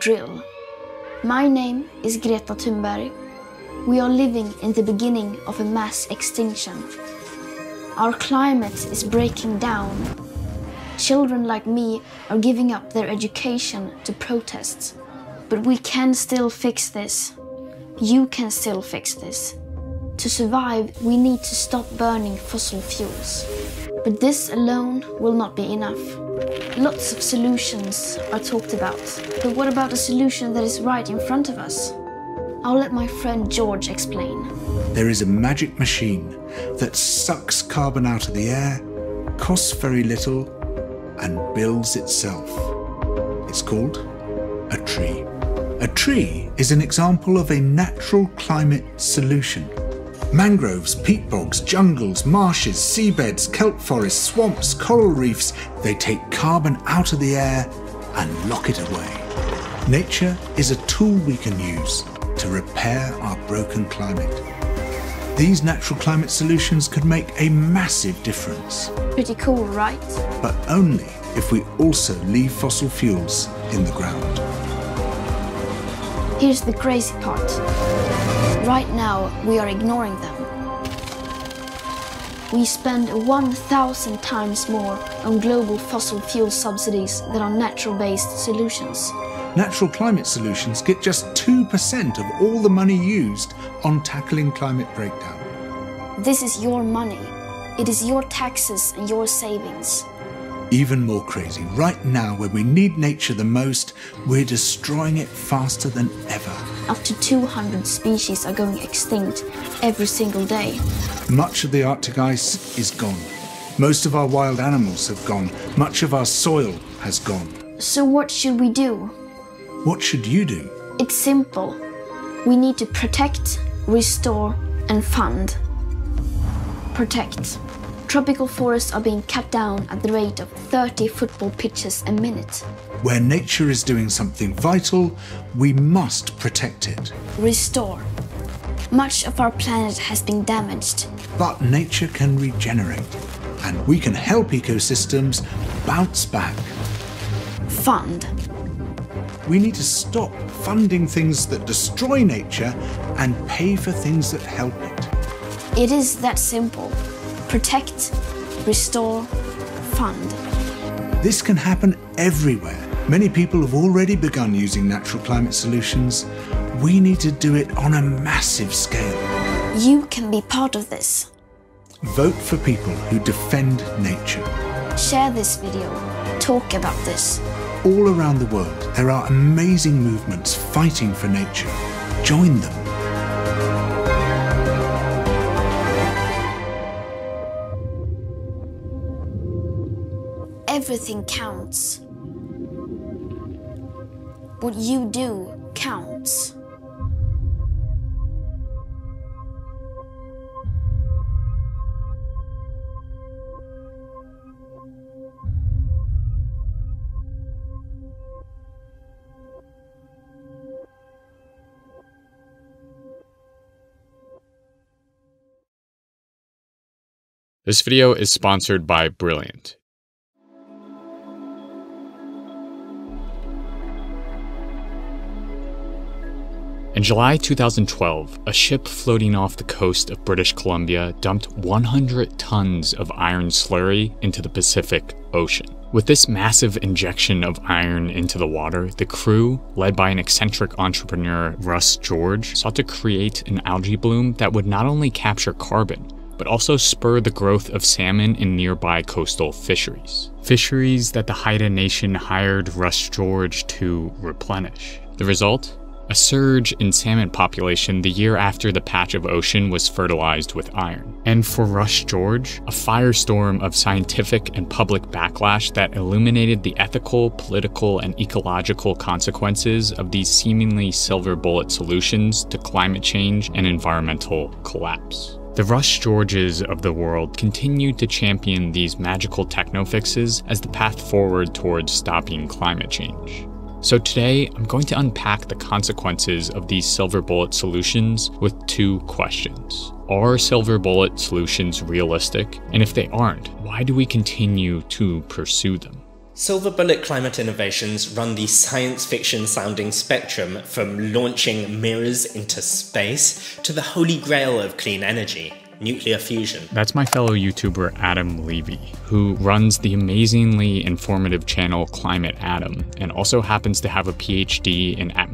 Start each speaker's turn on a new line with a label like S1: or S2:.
S1: drill. My name is Greta Thunberg. We are living in the beginning of a mass extinction. Our climate is breaking down. Children like me are giving up their education to protests. But we can still fix this. You can still fix this. To survive, we need to stop burning fossil fuels. But this alone will not be enough. Lots of solutions are talked about. But what about a solution that is right in front of us? I'll let my friend George explain.
S2: There is a magic machine that sucks carbon out of the air, costs very little, and builds itself. It's called a tree. A tree is an example of a natural climate solution. Mangroves, peat bogs, jungles, marshes, seabeds, kelp forests, swamps, coral reefs, they take carbon out of the air and lock it away. Nature is a tool we can use to repair our broken climate. These natural climate solutions could make a massive difference.
S1: Pretty cool, right?
S2: But only if we also leave fossil fuels in the ground.
S1: Here's the crazy part. Right now, we are ignoring them. We spend 1,000 times more on global fossil fuel subsidies than on natural-based solutions.
S2: Natural climate solutions get just 2% of all the money used on tackling climate breakdown.
S1: This is your money. It is your taxes and your savings.
S2: Even more crazy, right now when we need nature the most, we're destroying it faster than ever.
S1: Up to 200 species are going extinct every single day.
S2: Much of the Arctic ice is gone. Most of our wild animals have gone. Much of our soil has gone.
S1: So what should we do?
S2: What should you do?
S1: It's simple. We need to protect, restore, and fund. Protect. Tropical forests are being cut down at the rate of 30 football pitches a minute.
S2: Where nature is doing something vital, we must protect it.
S1: Restore. Much of our planet has been damaged.
S2: But nature can regenerate, and we can help ecosystems bounce back.
S1: Fund.
S2: We need to stop funding things that destroy nature and pay for things that help it.
S1: It is that simple. Protect, restore, fund.
S2: This can happen everywhere. Many people have already begun using natural climate solutions. We need to do it on a massive scale.
S1: You can be part of this.
S2: Vote for people who defend nature.
S1: Share this video. Talk about this.
S2: All around the world, there are amazing movements fighting for nature. Join them.
S1: Everything counts. What you do counts.
S3: This video is sponsored by Brilliant. In July 2012, a ship floating off the coast of British Columbia dumped 100 tons of iron slurry into the Pacific Ocean. With this massive injection of iron into the water, the crew, led by an eccentric entrepreneur, Russ George, sought to create an algae bloom that would not only capture carbon, but also spur the growth of salmon in nearby coastal fisheries. Fisheries that the Haida Nation hired Russ George to replenish. The result? A surge in salmon population the year after the patch of ocean was fertilized with iron. And for Russ George, a firestorm of scientific and public backlash that illuminated the ethical, political, and ecological consequences of these seemingly silver bullet solutions to climate change and environmental collapse. The Russ Georges of the world continued to champion these magical techno-fixes as the path forward towards stopping climate change. So today, I'm going to unpack the consequences of these silver bullet solutions with two questions. Are silver bullet solutions realistic? And if they aren't, why do we continue to pursue them?
S4: Silver bullet climate innovations run the science fiction sounding spectrum from launching mirrors into space to the holy grail of clean energy, nuclear fusion.
S3: That's my fellow YouTuber Adam Levy, who runs the amazingly informative channel Climate Adam, and also happens to have a PhD in atmospheric